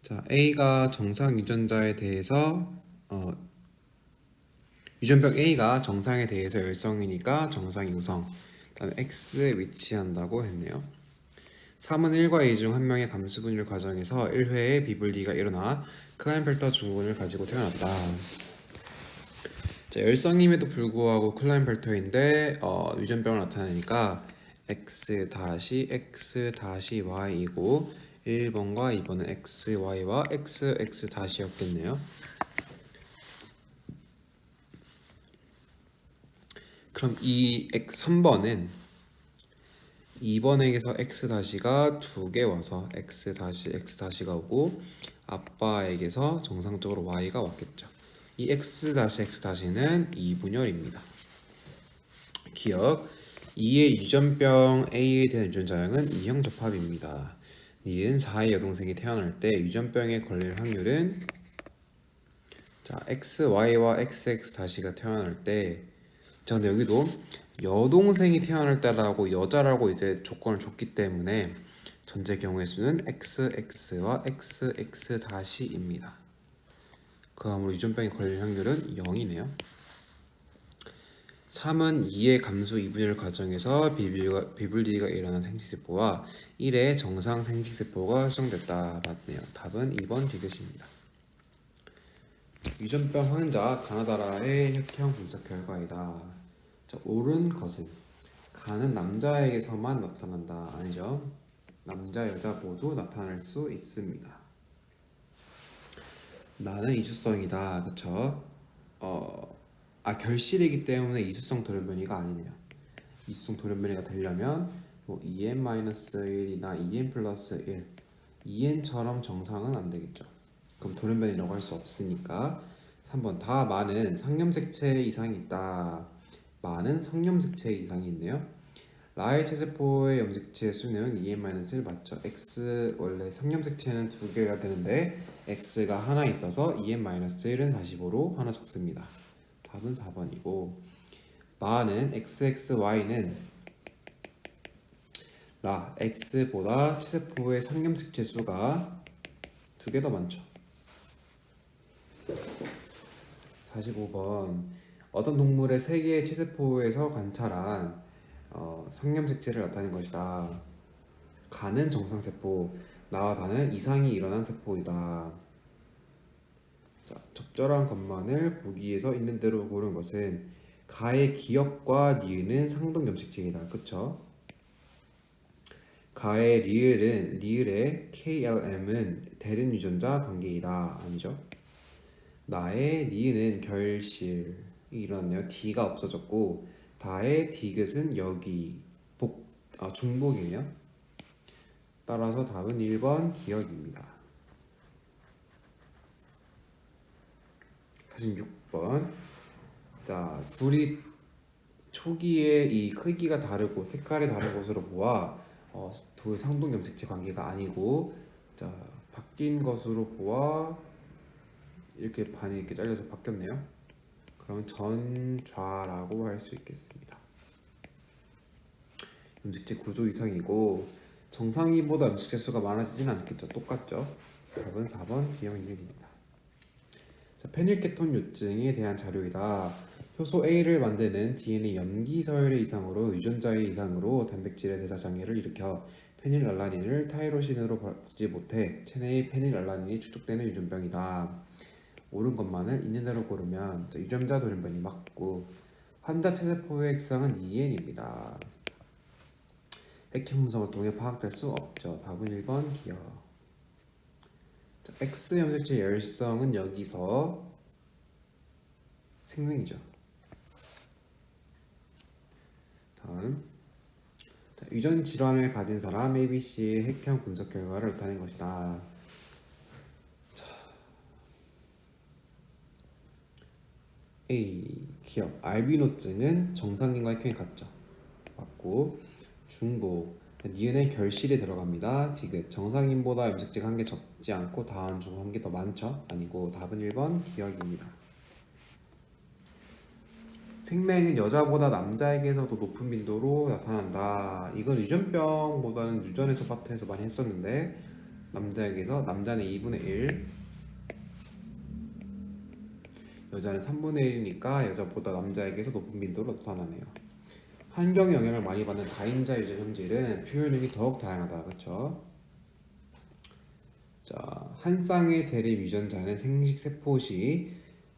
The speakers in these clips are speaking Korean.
자, A가 정상 유전자에 대해서 유전병 A가 정상에 대해서 열성이니까 정상이 우성. 그다음에 X에 위치한다고 했네요. 3은 1과 2 중 한 명의 감수 분열 과정에서 1회의 비분리가 일어나 클라인펠터 증후군을 가지고 태어났다. 자, 열성임에도 불구하고 클라인펠터인데 유전병을 나타내니까 X-X-Y이고 1번과 2번은 XY와 XX-였겠네요. 그럼 이 3번은 2번에게서 X-가 2개 와서 X-X가 오고 아빠에게서 정상적으로 Y가 왔겠죠. 이 X-X는 2분열입니다. 기억 2의 유전병 A에 대한 유전자형은 2형 접합입니다. 니은 4의 여동생이 태어날 때 유전병에 걸릴 확률은 자 XY와 XX-가 태어날 때 자 근데 여기도 여동생이 태어날 때라고 여자라고 이제 조건을 줬기 때문에 전체 경우의 수는 XX와 XX-입니다. 그러므로 유전병에 걸릴 확률은 0이네요. 3은 2의 감수 2분열 과정에서 비분리가 일어난 생식세포와 1의 정상 생식세포가 활성됐다. 맞네요. 답은 2번 디귿입니다. 유전병 환자 가나다라의 혈형 분석 결과이다. 자, 옳은 것은 간은 남자에게서만 나타난다. 아니죠. 남자, 여자 모두 나타날 수 있습니다. 나는 이수성이다. 그쵸? 결실이기 때문에 이수성 돌연변이가 아니네요. 이수성 돌연변이가 되려면 뭐 2n-1이나 2n 플러스 1 2n처럼 정상은 안 되겠죠. 그럼 돌연변이라고 할 수 없으니까 3번 다 많은 상념색체 이상이 있다. 많은 성염색체 이상이 있네요. 라의 체세포의 염색체 수는 2n-1 맞죠? X 원래 성염색체는 2개가 되는데 X가 하나 있어서 2n-1은 45로 하나 적습니다. 답은 4번이고 많은 XXY는 라 X보다 체세포의 상염색체 수가 2개 더 많죠. 45번 어떤 동물의 3개의 체세포에서 관찰한 성염색체를 나타낸 것이다. 가는 정상세포, 나와 다는 이상이 일어난 세포이다. 자, 적절한 것만을 보기에서 있는 대로 고른 것은 가의 기역과 니은은 상동염색체이다. 그쵸? 가의 리을의 KLM은 대른 유전자 관계이다. 아니죠? 나의 니은은 결실이 일어났네요. D가 없어졌고 다의 디귿은 여기 중복이에요. 따라서 답은 1번 기역입니다. 46번 자 둘이 초기에 이 크기가 다르고 색깔이 다른 것으로 보아 둘 상동염색체 관계가 아니고 자 바뀐 것으로 보아 이렇게 반이 이렇게 잘려서 바뀌었네요. 그러면 전좌라고 할 수 있겠습니다. 염색체 구조 이상이고 정상이보다 염색체 수가 많아지진 않겠죠. 똑같죠. 답은 4번 기억 이은입니다. 자, 페닐케톤 요증에 대한 자료이다. 효소 A를 만드는 DNA 염기 서열의 이상으로 유전자의 이상으로 단백질의 대사 장애를 일으켜 페닐알라닌을 타이로신으로 바꾸지 못해 체내의 페닐알라닌이 축적되는 유전병이다. 옳은 것만을 있는 대로 고르면 유전자 돌연변이 맞고 환자 체세포의 핵상은 2n입니다. 핵형 분석을 통해 파악될 수 없죠. 답은 1번 기억. 자, X 염색체 열성은 여기서 생명이죠. 다음 자, 유전 질환을 가진 사람 ABC의 핵형 분석 결과를 나타낸 것이다. 자, A 기억 알비노증은 정상인과 핵형이 같죠. 맞고 중복 니은의 결실이 들어갑니다. 디귿 정상인보다 염색체가 한 개 적지 않고 다한 중 한 개 더 많죠? 아니고 답은 1번 기억입니다. 생명은 여자보다 남자에게서도 높은 빈도로 나타난다. 이건 유전병보다는 유전에서 파트에서 많이 했었는데 남자에게서 남자는 2분의 1, 여자는 3분의 1이니까 여자보다 남자에게서 높은 빈도로 나타나네요. 환경의 영향을 많이 받는 다인자 유전 형질은 표현력이 더욱 다양하다. 그렇죠? 자, 한 쌍의 대립 유전자는 생식세포시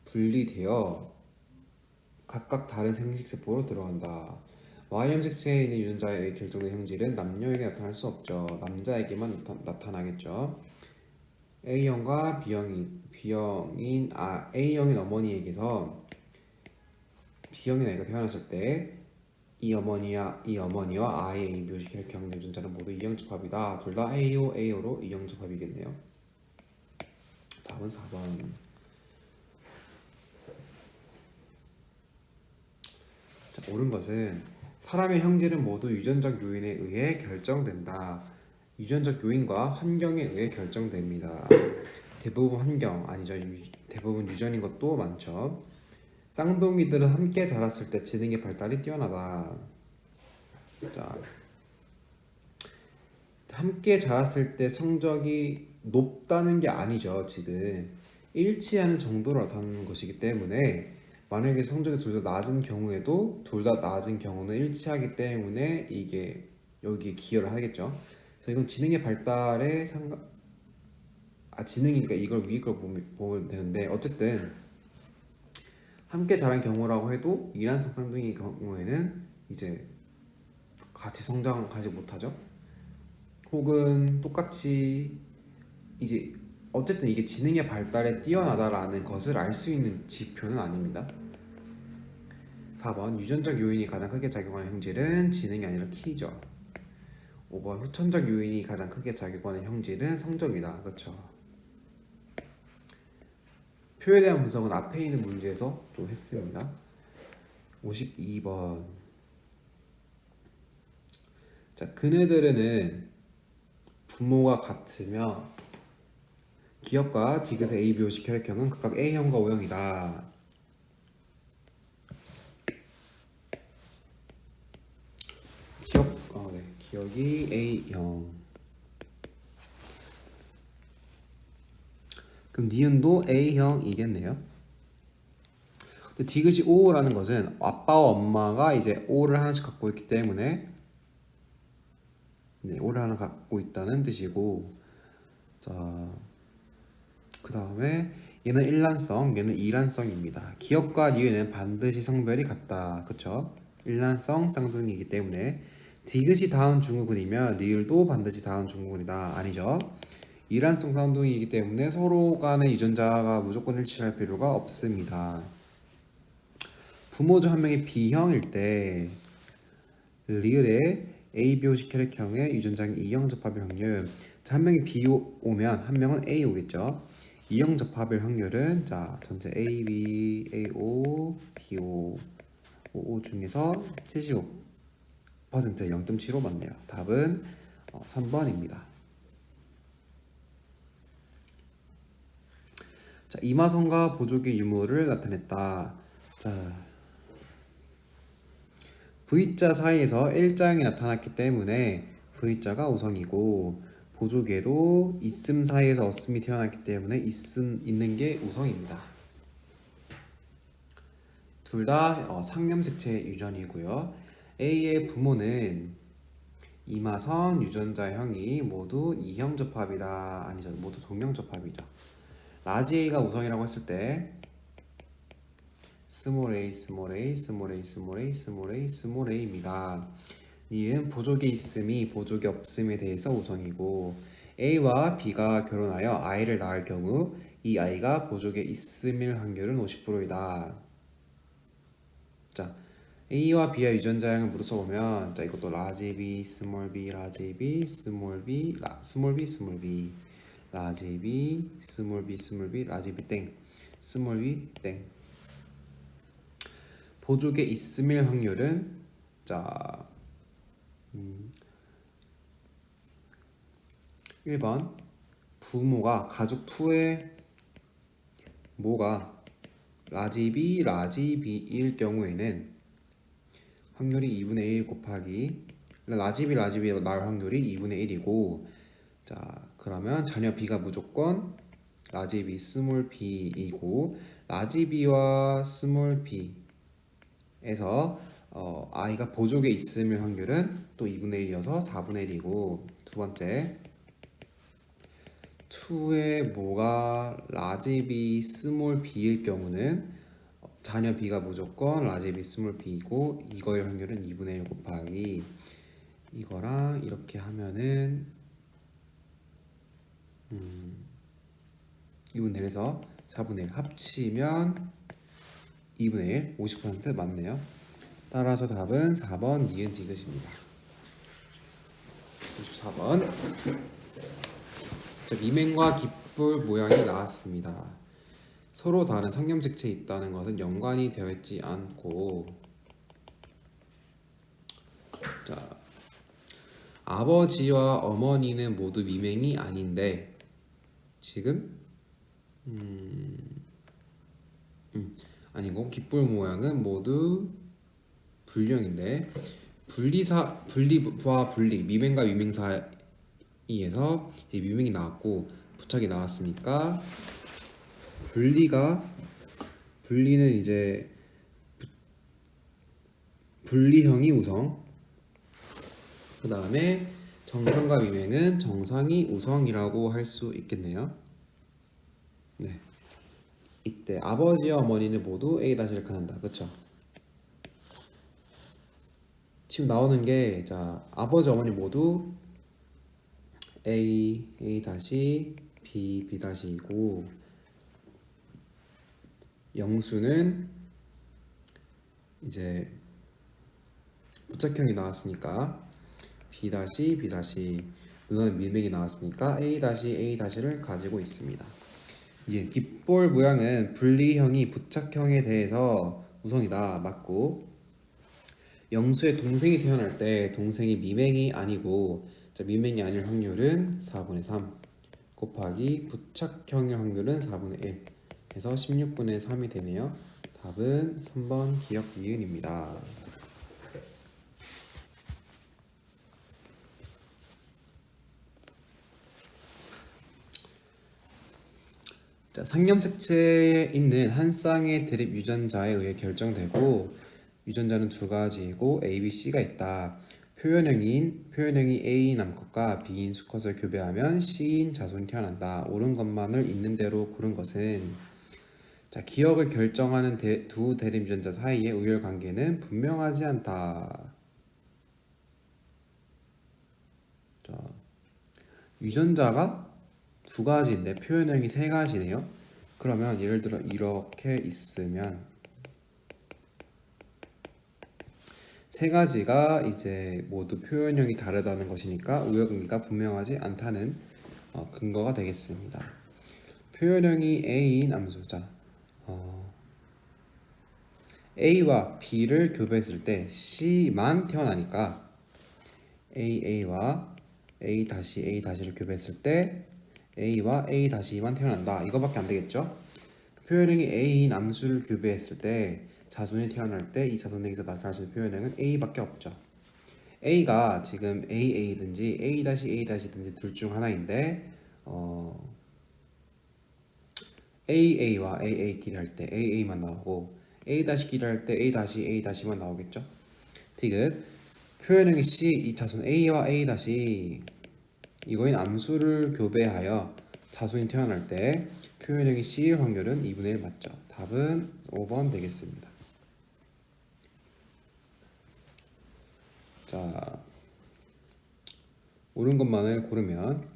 분리되어 각각 다른 생식세포로 들어간다. Y형 색체에 있는 유전자에 결정된 형질은 남녀에게 나타날 수 없죠. 남자에게만 나타나겠죠. A형과 A형인 어머니에게서 B형인 아이가 태어났을 때 이 어머니와 아이의 ABO식 혈액형 유전자는 모두 이형 접합이다. 둘 다 AO로 이형 접합이겠네요. 다음은 4번. 자, 옳은 것은 사람의 형질은 모두 유전적 요인에 의해 결정된다. 유전적 요인과 환경에 의해 결정됩니다. 대부분 환경 아니죠. 대부분 유전인 것도 많죠. 쌍둥이들은 함께 자랐을 때 지능의 발달이 뛰어나다. 자, 함께 자랐을 때 성적이 높다는 게 아니죠. 지금 일치하는 정도로 나타나는 것이기 때문에 만약에 성적이 둘 다 낮은 경우에도 둘 다 낮은 경우는 일치하기 때문에 이게 여기에 기여를 하겠죠. 그래서 이건 지능의 발달에 지능이니까 이걸 위에 걸 보면 되는데 어쨌든 함께 자란 경우라고 해도 이란성 쌍둥이 경우에는 이제 같이 성장하지 못하죠. 혹은 똑같이 이제 어쨌든 이게 지능의 발달에 뛰어나다라는 것을 알 수 있는 지표는 아닙니다. 4번 유전적 요인이 가장 크게 작용하는 형질은 지능이 아니라 키죠. 5번 후천적 요인이 가장 크게 작용하는 형질은 성적이다. 그렇죠. 표에 대한 분석은 앞에 있는 문제에서 좀 했습니다. 52번. 자, 그네들은 부모가 같으며 기업과 디귿의 ABO식 혈액형은 각각 A형과 O형이다. 기억이 A형. 그럼 니은도 A형이겠네요. 근데 디귿이 O라는 것은 아빠와 엄마가 이제 O를 하나씩 갖고 있기 때문에 O를 하나 갖고 있다는 뜻이고, 자, 그 다음에 얘는 일란성, 얘는 이란성입니다. 기업과 니은은 반드시 성별이 같다. 그쵸? 일란성 쌍둥이이기 때문에 디귿이 다운 중후군이면 리을도 반드시 다운 중후군이다. 아니죠? 이란성 쌍둥이이기 때문에 서로 간의 유전자가 무조건 일치할 필요가 없습니다. 부모 중 한 명이 B형일 때 리을의 ABO식 혈액형의 유전자인 E형 접합일 확률, 한 명이 B 오면 한 명은 A 오겠죠. E형 접합일 확률은 자 전체 A, B, AO, BO, OO 중에서 75% 0.75 맞네요. 답은 3번입니다. 자, 이마선과 보조개 유무를 나타냈다. 자, V자 사이에서 L자형이 나타났기 때문에 V자가 우성이고, 보조개도 있음 사이에서 없음이 태어났기 때문에 있는 게 우성입니다. 둘 다 상염색체 유전이고요. A의 부모는 이마선 유전자형이 모두 이형 접합이다. 아니죠, 모두 동형 접합이죠. 라지 A가 우성이라고 했을 때 스몰 a, 스몰 a, 스몰 a, 스몰 a, 스몰 a, 스몰 a입니다. 니은 보조개 있음이 보조개 없음에 대해서 우성이고, A와 B가 결혼하여 아이를 낳을 경우 이 아이가 보조개 있음일 확률은 50%이다. 자, A와 B의 유전자형을 모두 써보면, 자, 이것도 라지 B, 스몰 b, 라지 B, 스몰 b, 스몰 b, 스몰 b, 라지 B, 스몰 b, 스몰 b, 라지 B 땡, 스몰 b 땡. 보조개 있음일 확률은 자 1번 부모가 가족 2의 모가 라지 B일 경우에는 확률이 2분의 1 곱하기 라지 B 낳을 확률이 2분의 1이고, 자, 그러면 자녀 B가 무조건 라지 B, 스몰 b이고 라지 B와 스몰 B에서 i가 보족에 있을 확률은 또 2분의 1이어서 4분의 1이고 두 번째 2의 뭐가 라지 B, 스몰 b일 경우는 자녀 B가 무조건 라지 B, 스몰 b이고 이거의 확률은 2분의 1 곱하기 이거랑 이렇게 하면은 2분의 1에서 4분의 1 합치면 2분의 1, 50% 맞네요. 따라서 답은 4번 니은 디귿입니다. 54번. 자, 미맹과 깃불 모양이 나왔습니다. 서로 다른 성경색체에 있다는 것은 연관이 되어 있지 않고 자, 아버지와 어머니는 모두 미맹이 아닌데 지금 아니고 깃불 모양은 모두 불령인데 분리와 분리 미맹과 미맹 사이에서 이제 미맹이 나왔고 부착이 나왔으니까 분리는 이제 분리형이 우성 그 다음에 정상과 미맹은 정상이 우성이라고 할 수 있겠네요. 네. 이때 아버지와 어머니는 모두 A-를 가난다. 그쵸? 지금 나오는 게 자 아버지 어머니 모두 A, A-B, B-이고 영수는 이제 부착형이 나왔으니까 B-, B-, 누나는 밀맥이 나왔으니까 A-, A-를 가지고 있습니다. 이제 깃볼 모양은 분리형이 부착형에 대해서 우성이다. 맞고 영수의 동생이 태어날 때 동생이 미맹이 아니고 자, 미맹이 아닐 확률은 4분의 3 곱하기 부착형의 확률은 4분의 1 해서 16분의 3이 되네요. 답은 3번 기억 이은입니다. 자, 상염색체에 있는 한 쌍의 대립 유전자에 의해 결정되고 유전자는 두 가지이고 A, B, C가 있다. 표현형이 A인 암컷과 B인 수컷을 교배하면 C인 자손이 태어난다. 옳은 것만을 있는 대로 고른 것은 자, 기억을 결정하는 두 대립 유전자 사이의 우열 관계는 분명하지 않다. 자, 유전자가 두 가지인데 표현형이 세 가지네요. 그러면 예를 들어 이렇게 있으면 세 가지가 이제 모두 표현형이 다르다는 것이니까 우열관계가 분명하지 않다는 근거가 되겠습니다. 표현형이 A인 암소자 A와 B를 교배했을 때 C만 태어나니까 A와 A-를 교배했을 때 A와 A-만 태어난다. 이거밖에 안 되겠죠? 표현형이 A인 암수를 교배했을 때 자손이 태어날 때 이 자손에게서 나타날 수 있는 표현형은 A밖에 없죠. A가 지금 AA든지 A-A'든지 둘 중 하나인데 AA와 AA끼리 할 때 AA만 나오고 A-끼리 할 때 A-만 나오겠죠. 디귿 표현형이 C 이 자손 A와 A- 이거인 암수를 교배하여 자손이 태어날 때 표현형이 C일 확률은 2분의 1 맞죠. 답은 5번 되겠습니다. 자, 옳은 것만을 고르면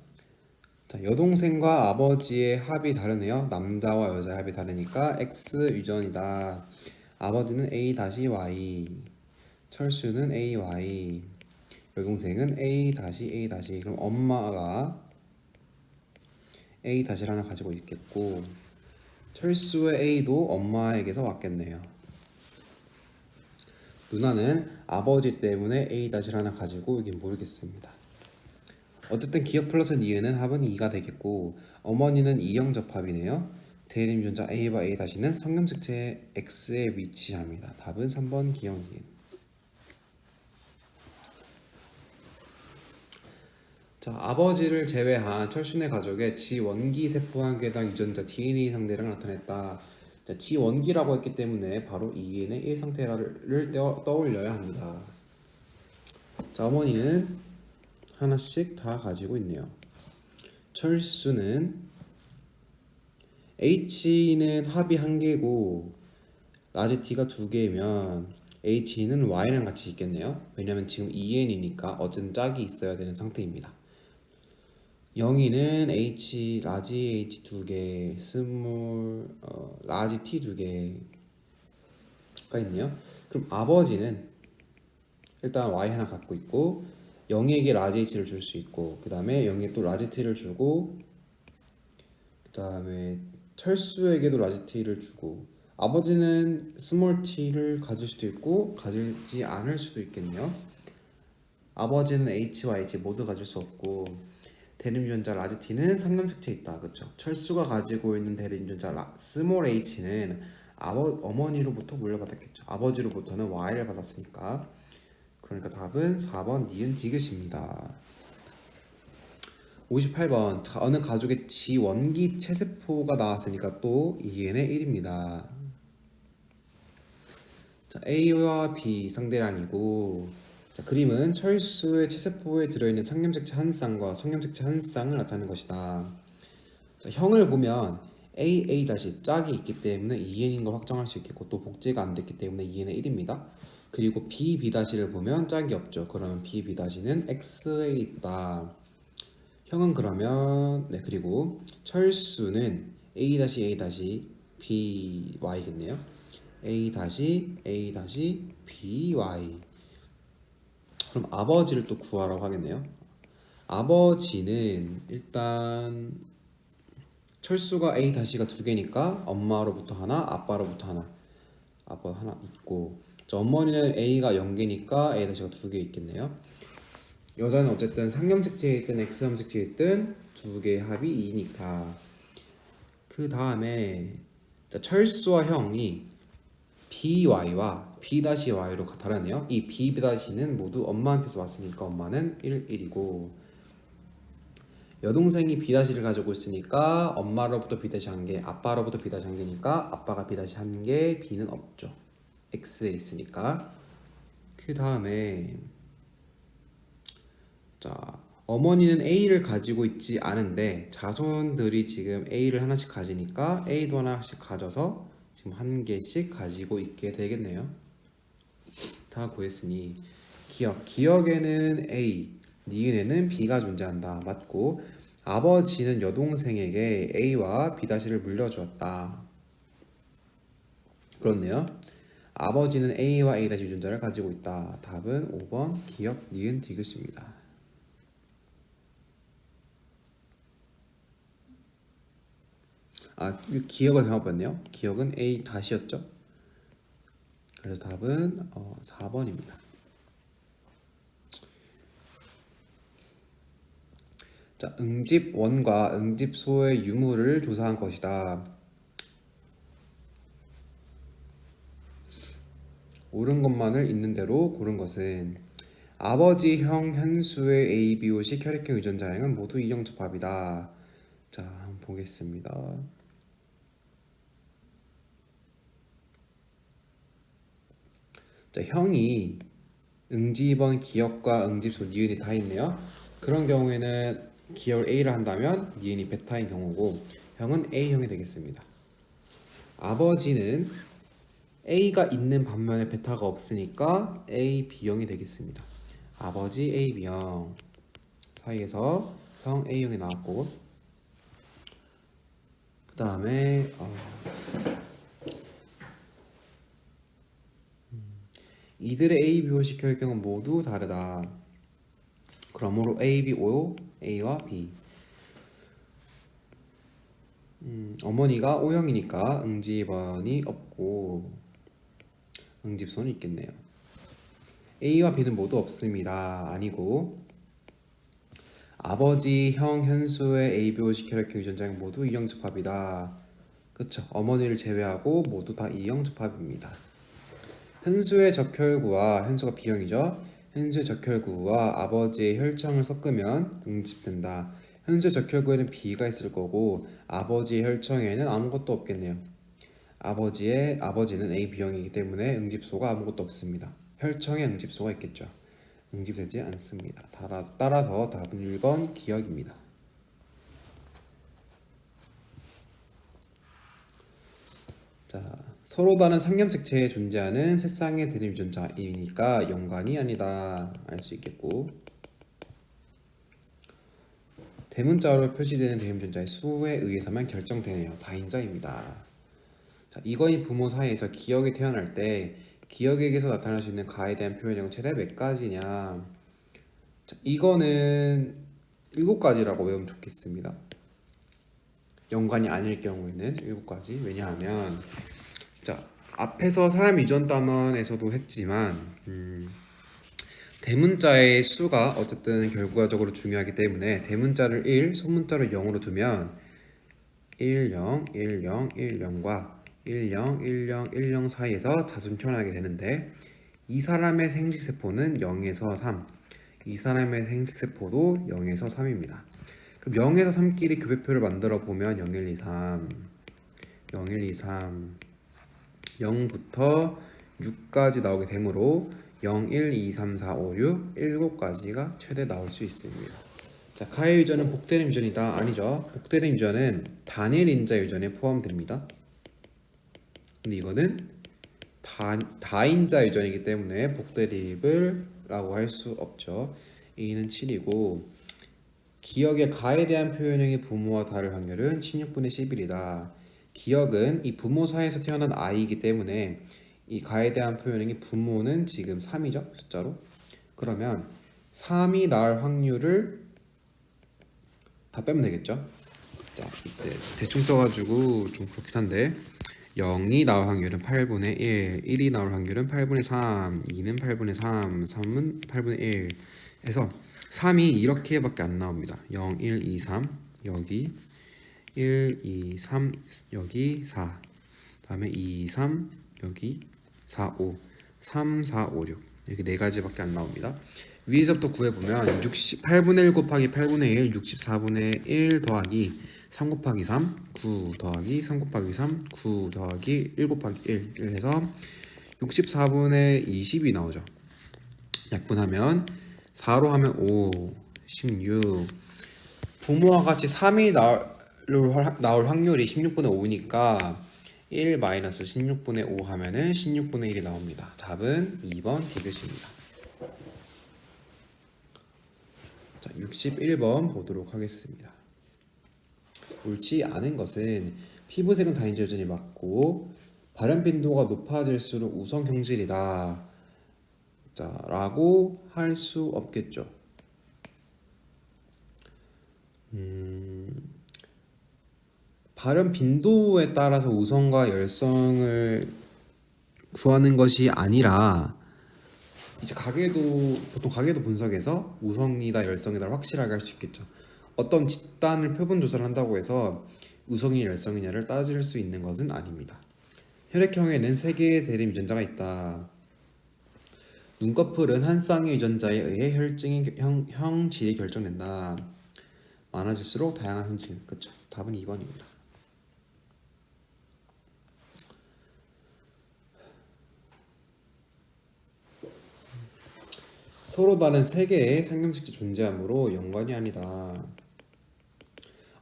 자, 여동생과 아버지의 합이 다르네요. 남자와 여자의 합이 다르니까 X 유전이다. 아버지는 A-Y, 철수는 AY, 여동생은 A-A-. 그럼 엄마가 A-를 하나 가지고 있겠고 철수의 A도 엄마에게서 왔겠네요. 누나는 아버지 때문에 A-를 하나 가지고 이게 모르겠습니다. 어쨌든 기억 플러스 니은은 합은 2가 되겠고 어머니는 이형접합이네요. 대립 유전자 A와 A-는 성염색체 X에 위치합니다. 답은 3번 기억 니은. 자, 아버지를 제외한 철순의 가족의 지원기 세포 한 개당 유전자 DNA 상대량을 나타냈다. 자, 지원기라고 했기 때문에 바로 2n의 1 상태를 떠올려야 합니다. 자, 어머니는 하나씩 다 가지고 있네요. 철수는 H는 합이 1개고 라지 T가 2개면 H는 Y랑 같이 있겠네요. 왜냐면 지금 2n이니까 어쨌든 짝이 있어야 되는 상태입니다. 0이는 H, 라지 H 2개, 스몰 라지 T 2개가 있네요. 그럼 아버지는 일단 Y 하나 갖고 있고 0에게 라지 H를 줄 수 있고 그 다음에 0에 또 라지 T를 주고 그 다음에 철수에게도 라지 T를 주고 아버지는 스몰 t를 가질 수도 있고 가지지 않을 수도 있겠네요. 아버지는 H와 H 모두 가질 수 없고 대립유전자 라지 T는 상염색체에 있다. 그렇죠? 철수가 가지고 있는 대립유전자 스몰 h는 어머니로부터 물려받았겠죠. 아버지로부터는 Y를 받았으니까. 그러니까 답은 4번 니은 디귿입니다. 58번 어느 가족의 지원기 체세포가 나왔으니까 또 2n의 1입니다. 자, A와 B 상대량이고 자, 그림은 철수의 체세포에 들어있는 상염색체 한 쌍과 성염색체 한 쌍을 나타내는 것이다. 자, 형을 보면 A 짝이 있기 때문에 2n인 걸 확정할 수 있겠고 또 복제가 안 됐기 때문에 2n의 1입니다. 그리고 B를 보면 짝이 없죠. 그러면 B는 X에 있다. 형은 그러면 그리고 철수는 A-By겠네요. A-by. 그럼 아버지를 또 구하라고 하겠네요. 아버지는 일단 철수가 A-가 2개니까 엄마로부터 하나, 아빠로부터 하나. 아빠 하나 있고 어머니는 A가 0개니까 A-가 2개 있겠네요. 여자는 어쨌든 상염색체에 있든 X염색체에 있든 2개의 합이 2니까 그 다음에 철수와 형이 BY와 B-Y로 다르네요. 이 B-는 모두 엄마한테서 왔으니까 엄마는 1, 1이고 여동생이 B-를 가지고 있으니까 엄마로부터 B-1개, 아빠로부터 B-1개니까 아빠가 B-1개, B는 없죠. X에 있으니까. 그 다음에 자, 어머니는 A를 가지고 있지 않은데 자손들이 지금 A를 하나씩 가지니까 A도 하나씩 가져서 지금 1개씩 가지고 있게 되겠네요. 다 구했으니 기억에는 A, 니은에는 B가 존재한다. 맞고 아버지는 여동생에게 A와 B-를 물려주었다. 그렇네요. 아버지는 A와 A- 유전자를 가지고 있다. 답은 5번 기억, 니은, 디귿입니다. 기억을 잘못 봤네요. 기억은 A-였죠. 그래서 답은 4번입니다. 자, 응집원과 응집소의 유무를 조사한 것이다. 옳은 것만을 있는 대로 고른 것은 아버지, 형, 현수의 A, B, O식 혈액형 유전자량은 모두 이형접합이다. 자, 한번 보겠습니다. 자, 형이 응집원 기억과 응집소 니은이 다 있네요. 그런 경우에는 기억을 A를 한다면 니은이 베타인 경우고 형은 A형이 되겠습니다. 아버지는 A가 있는 반면에 베타가 없으니까 A, B형이 되겠습니다. 아버지 A, B형 사이에서 형 A형이 나왔고 그 다음에 이들의 A, B, O식 혈액형은 모두 다르다. 그러므로 A, B, O, A와 B. 어머니가 O형이니까 응집원이 없고 응집소는 있겠네요. A와 B는 모두 없습니다. 아니고 아버지, 형, 현수의 A, B, O식 혈액형 유전자는 모두 이형접합이다. 그쵸? 어머니를 제외하고 모두 다 이형접합입니다. 현수의 적혈구와 현수가 B형이죠. 현재 적혈구와 아버지의 혈청을 섞으면 응집된다. 현재 적혈구에는 B가 있을 거고 아버지의 혈청에는 아무것도 없겠네요. 아버지는 A, B형이기 때문에 응집소가 아무것도 없습니다. 혈청에 응집소가 있겠죠. 응집되지 않습니다. 따라서 답은 1번 기억입니다. 자, 서로 다른 상념색체에 존재하는 세 쌍의 대립유전자이니까 연관이 아니다 알 수 있겠고, 대문자로 표시되는 대립유전자의 수에 의해서만 결정되네요. 다인자입니다. 자, 이거인 부모 사이에서 기억이 태어날 때 기억에게서 나타날 수 있는 가에 대한 표현형은 최대 몇 가지냐? 자, 이거는 7가지라고 외우면 좋겠습니다. 연관이 아닐 경우에는 7가지. 왜냐하면 자, 앞에서 사람 유전 단원에서도 했지만 대문자의 수가 어쨌든 결과적으로 중요하기 때문에 대문자를 1, 소문자를 0으로 두면 1, 0, 1, 0, 1, 0과 1, 0, 1, 0, 1, 0 사이에서 자주 표현하게 되는데, 이 사람의 생식세포는 0에서 3, 이 사람의 생식세포도 0에서 3입니다. 그럼 0에서 3끼리 교배표를 만들어 보면 0, 1, 2, 3, 0, 1, 2, 3, 0부터 6까지 나오게 되므로 0, 1, 2, 3, 4, 5, 6, 7가지가 최대 나올 수 있습니다. 자, 가해 유전은 복대림 유전이다. 아니죠. 복대림 유전은 단일 인자 유전에 포함됩니다. 근데 이거는 다인자 유전이기 때문에 복대립을 라고 할 수 없죠. A는 7이고, 기억의 가에 대한 표현형이 부모와 다를 확률은 16분의 11이다. 기억은 이 부모 사이에서 태어난 아이이기 때문에 이 가에 대한 표현형이 부모는 지금 3이죠, 숫자로. 그러면 3이 나올 확률을 다 빼면 되겠죠. 자, 이때 대충 써가지고 좀 그렇긴 한데, 0이 나올 확률은 8분의 1, 1이 나올 확률은 8분의 3, 2는 8분의 3, 3은 8분의 1 해서 3이 이렇게밖에 안 나옵니다. 0, 1, 2, 3 여기 1, 2, 3 여기 4, 다음에 2, 3 여기 4, 5 3, 4, 5, 6 이렇게 4가지밖에 안 나옵니다. 위에서부터 구해보면 8분의 1 곱하기 8분의 1, 64분의 1 더하기 3 곱하기 3, 9 더하기 3 곱하기 3, 9 더하기 1 곱하기 1 해서 64분의 20이 나오죠. 약분하면 4로 하면 5, 16. 부모와 같이 3이 나올 확률이 16분의 5니까 1 마이너스 16분의 5 하면은 16분의 1이 나옵니다. 답은 2번 디귿입니다. 자, 61번 보도록 하겠습니다. 옳지 않은 것은 피부색은 다인자 유전이 맞고 발현 빈도가 높아질수록 우성 형질이다. 자, 라고 할 수 없겠죠. 발현 빈도에 따라서 우성과 열성을 구하는 것이 아니라, 이제 보통 가계도 분석에서 우성이다 열성이다 확실하게 할 수 있겠죠. 어떤 집단을 표본 조사를 한다고 해서 우성이 열성이냐를 따질 수 있는 것은 아닙니다. 혈액형에는 3개의 대립 유전자가 있다. 눈꺼풀은 한 쌍의 유전자에 의해 혈증의 형질이 결정된다. 많아질수록 다양한 형질. 그쵸? 답은 2번입니다. 서로 다른 3개의 상념식이 존재하므로 연관이 아니다.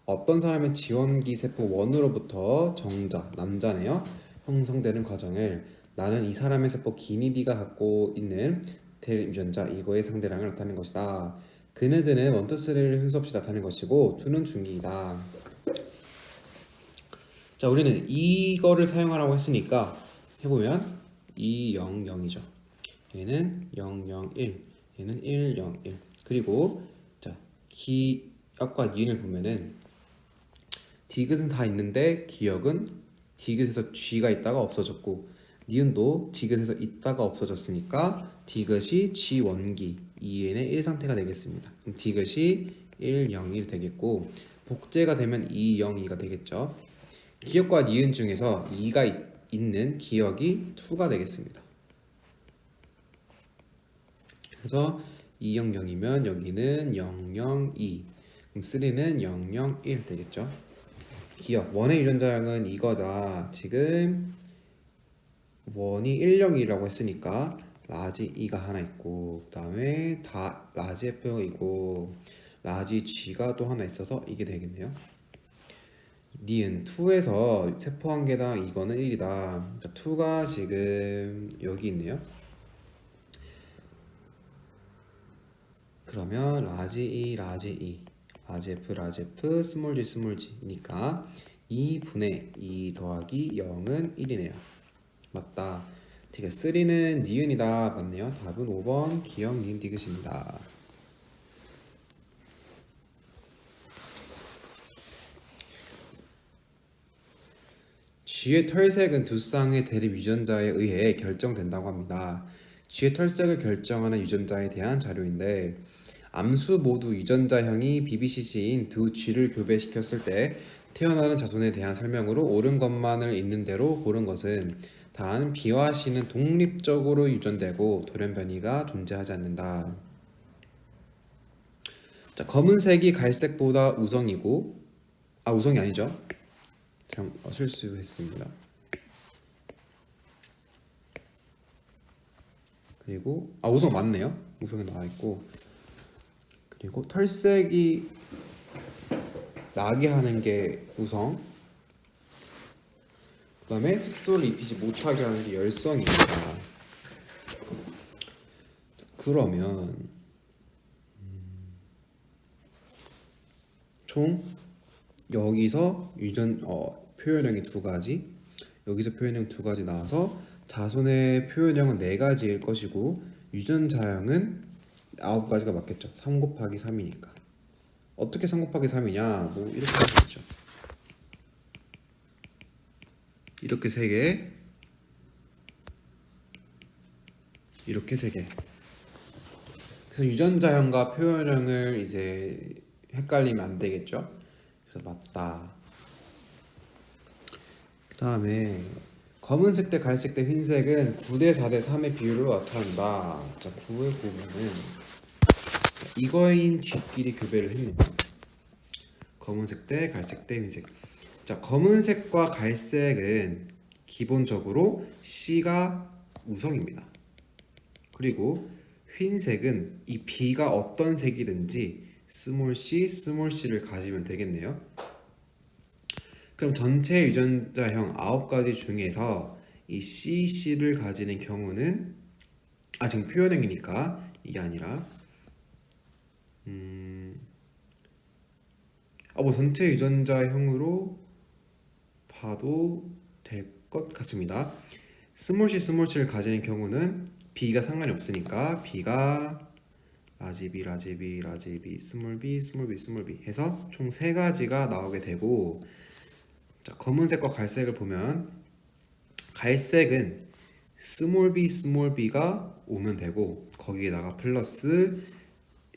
어떤 사람의 지원기 세포 1으로부터 정자, 남자네요, 형성되는 과정을 나는 이 사람의 세포 기니디가 갖고 있는 대립 유전자 이거의 상대량을 나타내는 것이다. 그네들은 1, 2, 3를 순서 없이 나타내는 것이고 2는 중기이다. 자, 우리는 이거를 사용하라고 했으니까 해보면 2, 0, 0이죠. 얘는 0, 0, 1, 얘는 1, 0, 1. 그리고 자, 기억과 니은을 보면은 디귿은 다 있는데 기억은 디귿에서 쥐가 있다가 없어졌고 니은도 디귿에서 있다가 없어졌으니까 디귿이 쥐 원기 2n의 1 상태가 되겠습니다. 그럼 디귿이 1, 0, 1 되겠고 복제가 되면 2, 0, 2가 되겠죠. 기억과 니은 중에서 2가 있는 기억이 2가 되겠습니다. 그래서 200이면 여기는 002. 그럼 3는 001 되겠죠. 기억. 원의 유전자형은 이거다. 지금 원이 101이라고 했으니까 라지 E가 하나 있고, 그 다음에 다 라지 F이고 라지 G가 또 하나 있어서 이게 되겠네요. 니은 2에서 세포 한 개당 이거는 1이다. 2가 지금 여기 있네요. 그러면 라지 E, 라지 E, 라지 F, 스몰 G니까 2분의 2 더하기 0은 1이네요. 맞다. 되게 3는 니은이다. 맞네요. 답은 5번 기억 니은 디귿입니다. 쥐의 털색은 두 쌍의 대립 유전자에 의해 결정된다고 합니다. 쥐의 털색을 결정하는 유전자에 대한 자료인데, 암수 모두 유전자형이 BBCC인 두 쥐를 교배시켰을 때 태어나는 자손에 대한 설명으로 옳은 것만을 있는 대로 고른 것은 단 B와 C는 독립적으로 유전되고 돌연변이가 존재하지 않는다. 자, 검은색이 갈색보다 우성이고, 우성이 아니죠. 실수했습니다. 그리고 우성 맞네요. 우성에 나와 있고, 그리고 털색이 나게 하는 게 우성, 그 다음에 색소를 입히지 못하게 하는 게 열성입니다. 그러면 총 여기서 표현형이 두 가지, 여기서 표현형 두 가지 나와서 자손의 표현형은 네 가지일 것이고 유전자형은 9가지가 맞겠죠. 3 곱하기 3이니까. 어떻게 3 곱하기 3이냐? 뭐 이렇게 하겠죠. 이렇게 3개, 이렇게 3개. 그래서 유전자형과 표현형을 이제 헷갈리면 안 되겠죠. 그래서 맞다. 그 다음에 검은색 대 갈색 대 흰색은 9대 4대 3의 비율로 나타난다. 자, 9에 보면은 이거인 G끼리 교배를 했네요. 검은색 대 갈색 대 흰색. 자, 검은색과 갈색은 기본적으로 C가 우성입니다. 그리고 흰색은 이 B가 어떤 색이든지 스몰 c를 가지면 되겠네요. 그럼 전체 유전자형 9가지 중에서 이 CC를 가지는 경우는 지금 표현형이니까 이게 아니라 뭐 전체 유전자형으로 봐도 될 것 같습니다. 스몰 C를 가지는 경우는 B가 상관이 없으니까 B가 라지 B, 스몰 b 해서 총 3가지가 나오게 되고, 자, 검은색과 갈색을 보면 갈색은 스몰 b가 오면 되고 거기에다가 플러스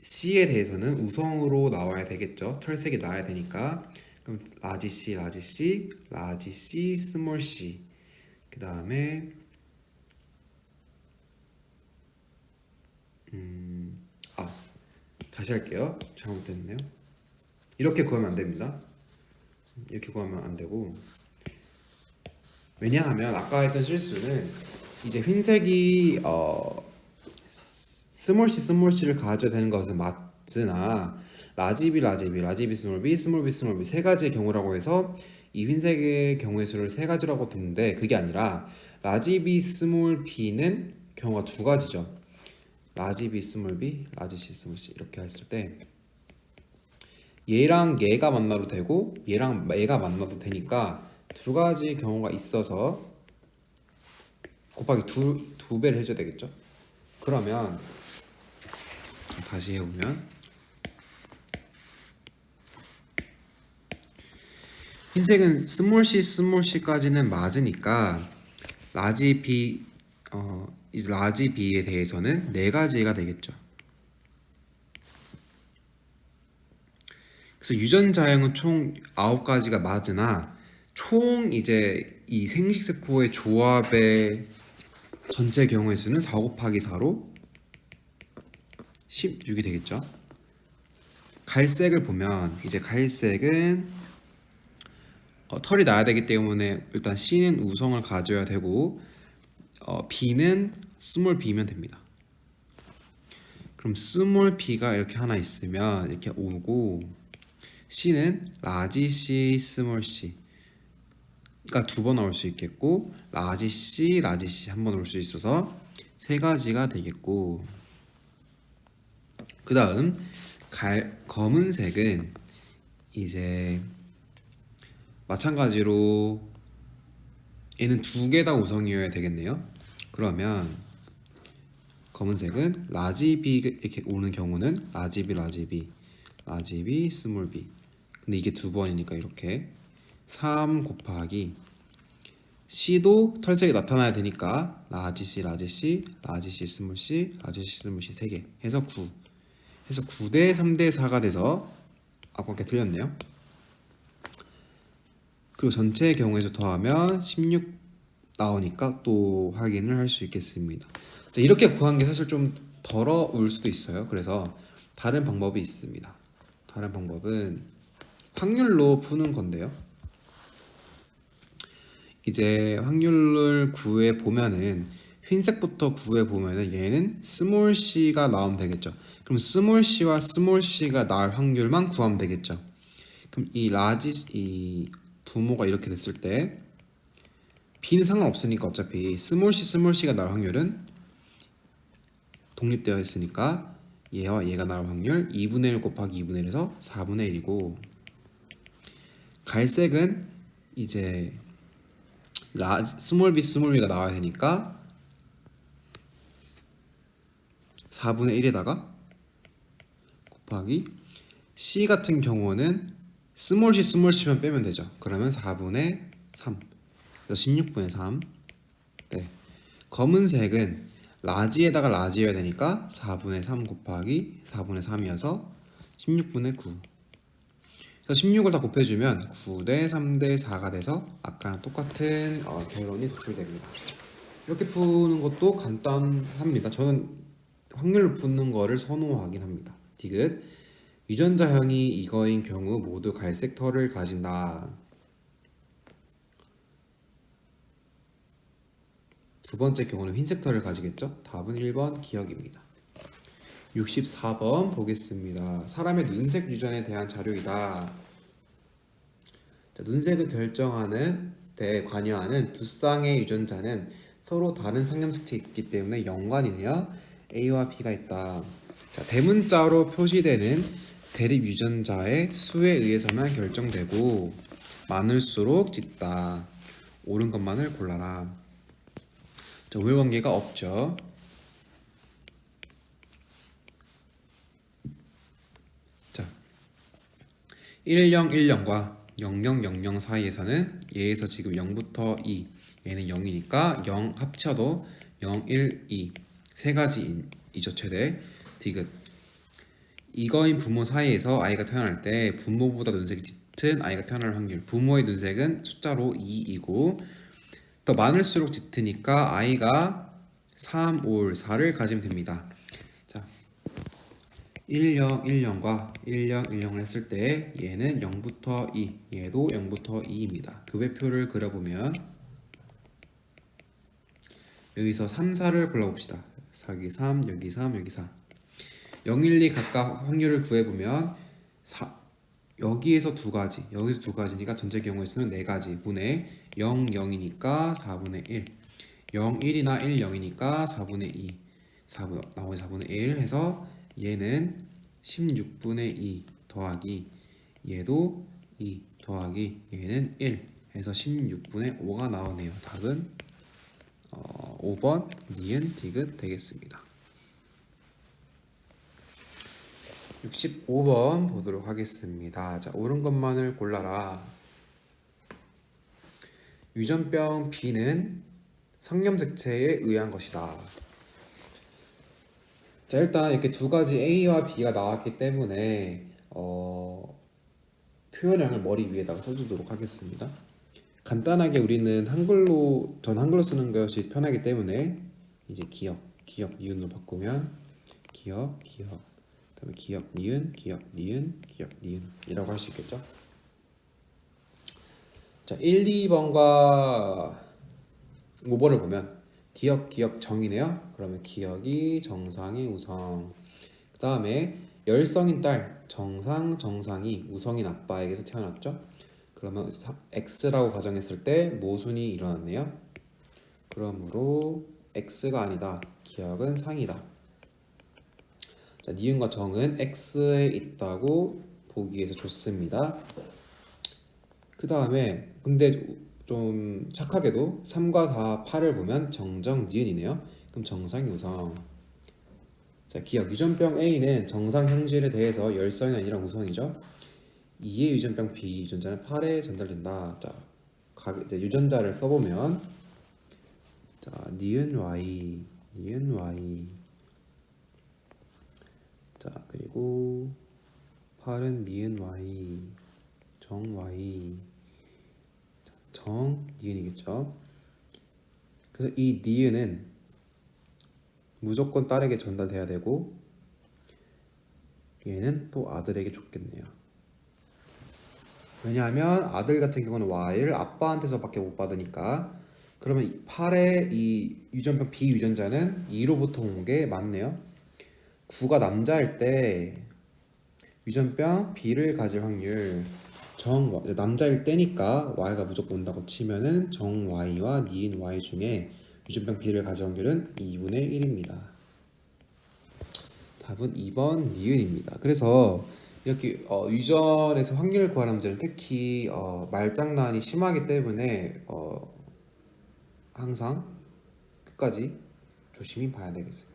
C에 대해서는 우성으로 나와야 되겠죠. 털색이 나와야 되니까. 그럼 라지 C, 스몰 c. 그 다음에 다시 할게요. 잘못됐네요. 이렇게 구하면 안 됩니다. 이렇게 구하면 안 되고, 왜냐하면 아까 했던 실수는 이제 흰색이 스몰 C를 가져야 되는 것은 맞으나 라지 B, 스몰 B 세 가지의 경우라고 해서 이 흰색의 경우의 수를 3가지라고 듣는데 그게 아니라 라지 B, 스몰 B는 경우가 2가지죠. 라지 B, 스몰 B, 라지 C, 스몰 C 이렇게 했을 때 얘랑 얘가 만나도 되고 얘랑 얘가 만나도 되니까 2가지 경우가 있어서 곱하기 두 배를 해줘야 되겠죠. 그러면 다시 해보면 흰색은 스몰 C까지는 맞으니까 라지 B에 대해서는 4가지가 되겠죠. 그래서 유전자형은 총 9가지가 맞으나 총 이제 이 생식세포의 조합의 전체 경우의 수는 4 곱하기 4로 16이 되겠죠. 갈색을 보면 이제 갈색은 털이 나야 되기 때문에 일단 C는 우성을 가져야 되고 B는 스몰 b면 됩니다. 그럼 스몰 b가 이렇게 하나 있으면 이렇게 오고 C는 라지 C, 스몰 C가 두 번 나올 수 있겠고 라지 C 한 번 올 수 있어서 세 가지가 되겠고 그 다음 검은색은 이제 마찬가지로 얘는 두 개 다 우성이어야 되겠네요. 그러면 검은색은 라지 B 이렇게 오는 경우는 라지 B, 스몰 b. 근데 이게 두 번이니까 이렇게 3 곱하기 C도 털색이 나타나야 되니까 라지 C, 스몰 C, 스몰 C 3개 해서 9. 해서 9대 3대 4가 돼서 아까 게 틀렸네요. 그리고 전체의 경우에서 더하면 16 나오니까 또 확인을 할 수 있겠습니다. 자, 이렇게 구한 게 사실 좀 더러울 수도 있어요. 그래서 다른 방법이 있습니다. 다른 방법은 확률로 푸는 건데요. 이제 확률을 구해 보면은 흰색부터 구해 보면은 얘는 스몰 c가 나오면 되겠죠. 그럼 스몰 c와 스몰 c가 나올 확률만 구하면 되겠죠. 그럼 이 부모가 이렇게 됐을 때 b는 상관없으니까 어차피 스몰 c가 나올 확률은 독립되어 있으니까 얘와 얘가 나올 확률 2분의 1 곱하기 2분의 1에서 4분의 1이고 갈색은 이제 스몰 b가 나와야 되니까 4분의 1에다가 곱하기 C 같은 경우는 스몰 C만 빼면 되죠. 그러면 4분의 3 그래서 16분의 3. 네. 검은색은 라지에다가 라지여야 되니까 4분의 3 곱하기 4분의 3이어서 16분의 9. 그래서 16을 다 곱해주면 9대 3대 4가 돼서 아까랑 똑같은 결론이 도출됩니다. 이렇게 푸는 것도 간단합니다. 저는 확률로 푸는 거를 선호하긴 합니다. 디귿 유전자형이 이거인 경우 모두 갈색 털을 가진다. 두 번째 경우는 흰색 털을 가지겠죠? 답은 1번 기억입니다. 64번 보겠습니다. 사람의 눈색 유전에 대한 자료이다. 자, 눈색을 결정하는 데 관여하는 두 쌍의 유전자는 서로 다른 상념색체에 있기 때문에 연관이네요. A와 B가 있다. 자, 대문자로 표시되는 대립 유전자의 수에 의해서만 결정되고 많을수록 짙다. 옳은 것만을 골라라. 자, 우열관계가 없죠. 자, 1010과 0000 사이에서는 얘에서 지금 0부터 2 얘는 0이니까 0 합쳐도 0, 1, 2 세 가지이죠. 최대 디귿 이거인 부모 사이에서 아이가 태어날 때 부모보다 눈색이 짙은 아이가 태어날 확률 부모의 눈색은 숫자로 2이고 더 많을수록 짙으니까 아이가 3, 5, 4를 가지면 됩니다. 자, 1010과 1010을 했을 때 얘는 0부터 2 얘도 0부터 2입니다. 급배표를 그려보면 여기서 3, 4를 골라봅시다. 여기 3, 여기 3, 여기 4 0, 1, 2 각각 확률을 구해보면 여기에서 두 가지, 여기서 두 가지니까 전체 경우의 수는 네 가지 분의 0, 0이니까 4분의 1 0, 1이나 1, 0이니까 4분의 2 나머지 4분의 1 해서 얘는 16분의 2 더하기 얘도 2 더하기 얘는 1 해서 16분의 5가 나오네요. 답은 5번 니은 디귿 되겠습니다. 65번 보도록 하겠습니다. 자, 옳은 것만을 골라라. 유전병 B는 상념색체에 의한 것이다. 자, 일단 이렇게 두 가지 A와 B가 나왔기 때문에 표현량을 머리 위에다가 써주도록 하겠습니다. 간단하게 우리는 전 한글로 쓰는 것이 편하기 때문에 이제 기억 니은으로 바꾸면 기억, 기억. 그다음에 기억, 니은, 기억, 니은, 기억, 니은이라고 할 수 있겠죠? 자, 1, 2번과 5번을 보면 기억, 기억 정이네요. 그러면 기억이 정상의 우성. 그 다음에 열성인 딸 정상, 정상이 우성인 아빠에게서 태어났죠. 그러면 X라고 가정했을 때 모순이 일어났네요. 그러므로 X가 아니다. 기억은 상이다. 자, 니은과 정은 X에 있다고 보기에서 좋습니다. 그 다음에 근데 좀 착하게도 3과 4, 8을 보면 정정, 니은이네요. 그럼 정상이 우성. 자, 기억 유전병 A는 정상 형질에 대해서 열성이 아니라 우성이죠. 2의 유전병 B 유전자는 8에 전달된다. 자, 이제 유전자를 써보면 자, 니은 Y, 니은 Y. 자, 그리고 8은 니은 Y, 정 Y, 정 니은이겠죠. 그래서 이 니은은 무조건 딸에게 전달돼야 되고 얘는 또 아들에게 줬겠네요. 왜냐하면 아들 같은 경우는 Y를 아빠한테서밖에 못 받으니까. 그러면 8의 이 유전병 B 유전자는 2로부터 온 게 맞네요. 9가 남자일 때 유전병 B를 가질 확률 남자일 때니까 Y가 무조건 온다고 치면은 정 Y와 니은 Y 중에 유전병 B를 가질 확률은 2분의 1입니다. 답은 2번 니은입니다. 그래서 이렇게 유전에서 확률 구하는 문제는 특히 말장난이 심하기 때문에 항상 끝까지 조심히 봐야 되겠습니다.